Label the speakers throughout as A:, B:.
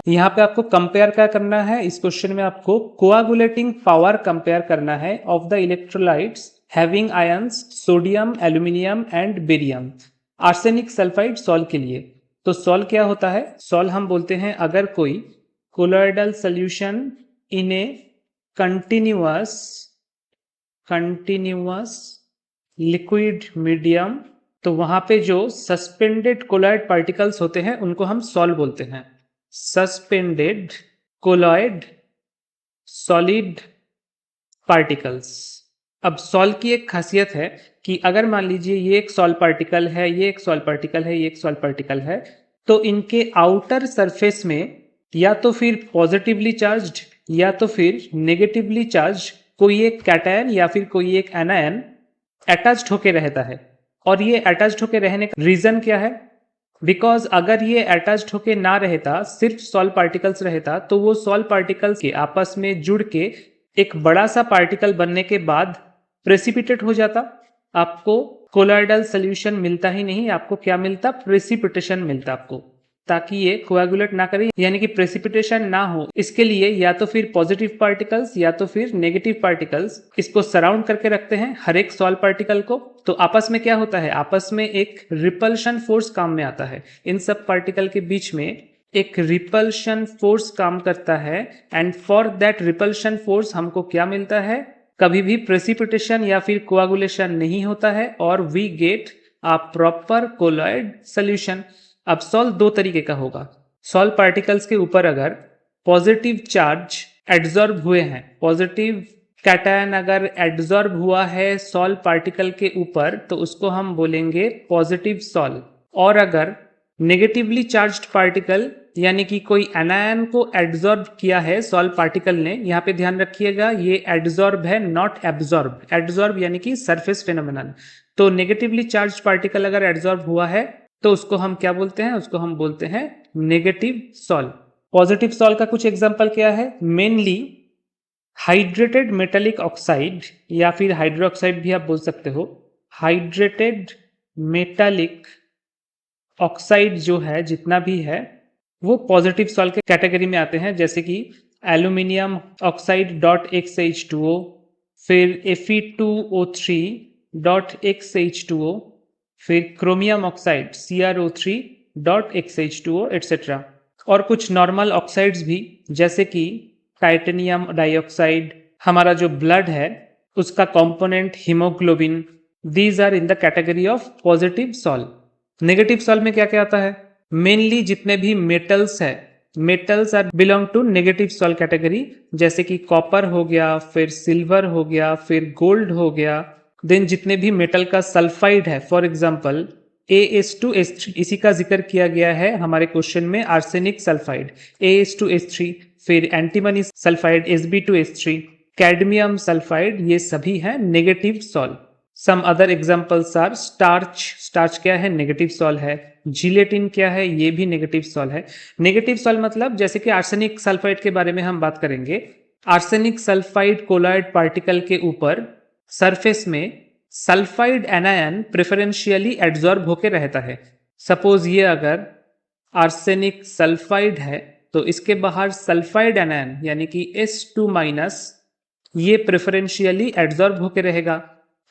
A: यहाँ पे आपको कंपेयर क्या करना है, इस क्वेश्चन में आपको कोआगुलेटिंग पावर कंपेयर करना है of the electrolytes having ions sodium, aluminium and barium, arsenic sulphide solve के लिए। तो सॉल्व क्या होता है, सॉल्व हम बोलते हैं अगर कोई colloidal solution in A continuous liquid medium, तो वहां पे जो सस्पेंडेड कोलॉइड पार्टिकल्स होते हैं उनको हम सॉल्व बोलते हैं, सस्पेंडेड कोलॉइड सॉलिड पार्टिकल्स। अब सॉल्व की एक खासियत है कि अगर मान लीजिए ये एक सॉल्व पार्टिकल है, ये एक सॉल्व पार्टिकल है, ये एक सॉल्व पार्टिकल है, तो इनके आउटर सरफेस में या तो फिर पॉजिटिवली चार्ज्ड या तो फिर नेगेटिवली चार्ज कोई एक कैटायन या फिर कोई एक एनायन अटैच्ड होके रहता है। और ये अटैच्ड होके रहने का रीजन क्या है, बिकॉज अगर ये अटैच्ड होके ना रहता, सिर्फ सॉल्व पार्टिकल्स रहता, तो वो सॉल्व पार्टिकल्स के आपस में जुड़ के एक बड़ा सा पार्टिकल बनने के बाद प्रेसिपिटेट हो जाता, आपको कोलॉइडल सोल्यूशन मिलता ही नहीं, आपको क्या मिलता, प्रेसिपिटेशन मिलता आपको, ताकि ये कोएगुलेट ना करे यानी कि प्रेसिपिटेशन ना हो। इसके लिए या तो फिर पॉजिटिव पार्टिकल्स या तो फिर नेगेटिव पार्टिकल्स इसको सराउंड करके रखते हैं हर एक सॉल्व पार्टिकल को। तो आपस में क्या होता है, आपस में एक रिपल्शन फोर्स काम में आता है, इन सब पार्टिकल के बीच में एक रिपल्शन फोर्स काम करता है, and for that repulsion force हमको क्या मिलता है, कभी भी प्रेसिपिटेशन या फिर कोआगुलेशन नहीं होता है, और we get a proper colloid solution. अब सॉल्व दो तरीके का होगा, सॉल्व पार्टिकल्स के ऊपर अगर पॉजिटिव चार्ज एड्सॉर्ब हुए हैं, पॉजिटिव कैटायन अगर एड्सॉर्ब हुआ है सॉल्व पार्टिकल के ऊपर, तो उसको हम बोलेंगे पॉजिटिव सॉल्व। और अगर नेगेटिवली चार्ज्ड पार्टिकल यानी कि कोई एनायन को एड्सॉर्ब किया है सॉल्व पार्टिकल ने, यहाँ पे ध्यान रखिएगा ये एड्सॉर्ब है नॉट एब्सॉर्ब, एड्सॉर्ब यानी कि सरफेस फेनोमेनन। तो नेगेटिवली चार्ज्ड पार्टिकल अगर एड्सॉर्ब हुआ है तो उसको हम क्या बोलते हैं, उसको हम बोलते हैं नेगेटिव सॉल्व। पॉजिटिव सॉल्व का कुछ एग्जांपल क्या है, मेनली हाइड्रेटेड मेटालिक ऑक्साइड या फिर हाइड्रोक्साइड भी आप बोल सकते हो, हाइड्रेटेड मेटालिक ऑक्साइड जो है जितना भी है वो पॉजिटिव सॉल्व के कैटेगरी में आते हैं, जैसे कि एल्यूमिनियम ऑक्साइड .XH2O, फिर Fe2O3 .XH2O, फिर chromium oxide CrO3 .XH2O etcetera. और कुछ नॉर्मल ऑक्साइड्स भी जैसे कि टाइटेनियम डाइऑक्साइड, हमारा जो ब्लड है उसका component haemoglobin, these are in the category of positive sol. Negative sol में क्या क्या आता है, मेनली जितने भी मेटल्स है, metals are belong to negative sol category, जैसे कि कॉपर हो गया, फिर सिल्वर हो गया, फिर गोल्ड हो गया। देन जितने भी मेटल का सल्फाइड है, फॉर एग्जांपल AS2S3, इसी का जिक्र किया गया है हमारे क्वेश्चन में, आर्सेनिक सल्फाइड AS2S3, फिर antimony sulphide Sb2S3, cadmium sulphide, ये सभी है negative sol. Some other examples are starch, starch क्या है, नेगेटिव सॉल्व है। जिलेटिन क्या है, ये भी नेगेटिव सॉल्व है। नेगेटिव सॉल्व मतलब जैसे कि आर्सेनिक सल्फाइड के बारे में हम बात करेंगे, आर्सेनिक सल्फाइड कोलॉइड पार्टिकल के ऊपर सरफेस में सल्फाइड एनायन प्रेफरेंशियली एड्सॉर्ब होकर रहता है। सपोज ये अगर आर्सेनिक सल्फाइड है तो इसके बाहर सल्फाइड एनायन यानी कि S2- ये प्रेफरेंशियली एड्सॉर्ब होकर रहेगा।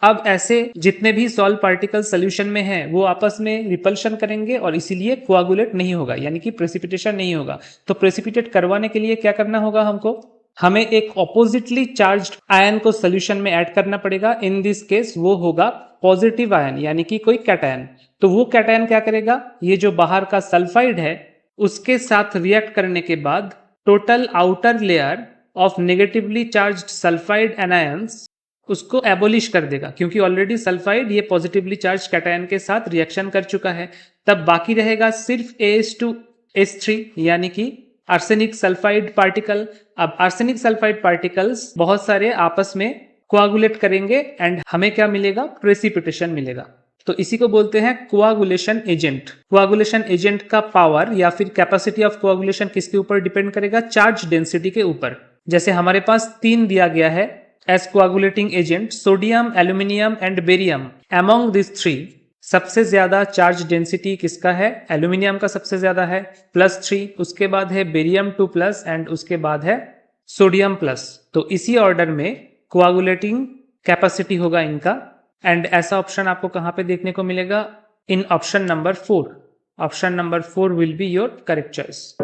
A: अब ऐसे जितने भी सॉल्व पार्टिकल सोल्यूशन में हैं वो आपस में रिपल्शन करेंगे और इसीलिए कोआगुलेट नहीं होगा यानी कि प्रेसिपिटेशन नहीं होगा। तो प्रेसिपिटेट करवाने के लिए क्या करना होगा हमको, हमें एक ऑपोजिटली चार्ज्ड आयन को सोल्यूशन में ऐड करना पड़ेगा। इन दिस केस वो होगा पॉजिटिव आयन यानी कि कोई कैटायन। तो वो कैटायन क्या करेगा, ये जो बाहर का सल्फाइड है उसके साथ रिएक्ट करने के बाद total outer layer of negatively charged sulphide anions उसको एबोलिश कर देगा, क्योंकि ऑलरेडी सल्फाइड ये पॉजिटिवली चार्ज कैटायन के साथ रिएक्शन कर चुका है। तब बाकी रहेगा सिर्फ AS2S3 यानी कि आर्सेनिक सल्फाइड पार्टिकल। अब आर्सेनिक सल्फाइड पार्टिकल्स बहुत सारे आपस में कोआगुलेट करेंगे एंड हमें क्या मिलेगा, प्रेसिपिटेशन मिलेगा। तो इसी को बोलते हैं कोआगुलेशन एजेंट। कोआगुलेशन एजेंट का पावर या फिर कैपेसिटी ऑफ कोआगुलेशन किसके ऊपर डिपेंड करेगा, चार्ज डेंसिटी के ऊपर। जैसे हमारे पास 3 दिया गया है as coagulating agent, sodium, aluminium and barium. Among these three, सबसे ज्यादा चार्ज डेंसिटी किसका है? एल्यूमिनियम का सबसे ज्यादा है +3, उसके बाद है बेरियम 2+ एंड उसके बाद है सोडियम प्लस। तो इसी ऑर्डर में कोआगुलेटिंग कैपेसिटी होगा इनका। एंड ऐसा ऑप्शन आपको कहां पे देखने को मिलेगा? In option number 4। Option number 4 will be your correct choice.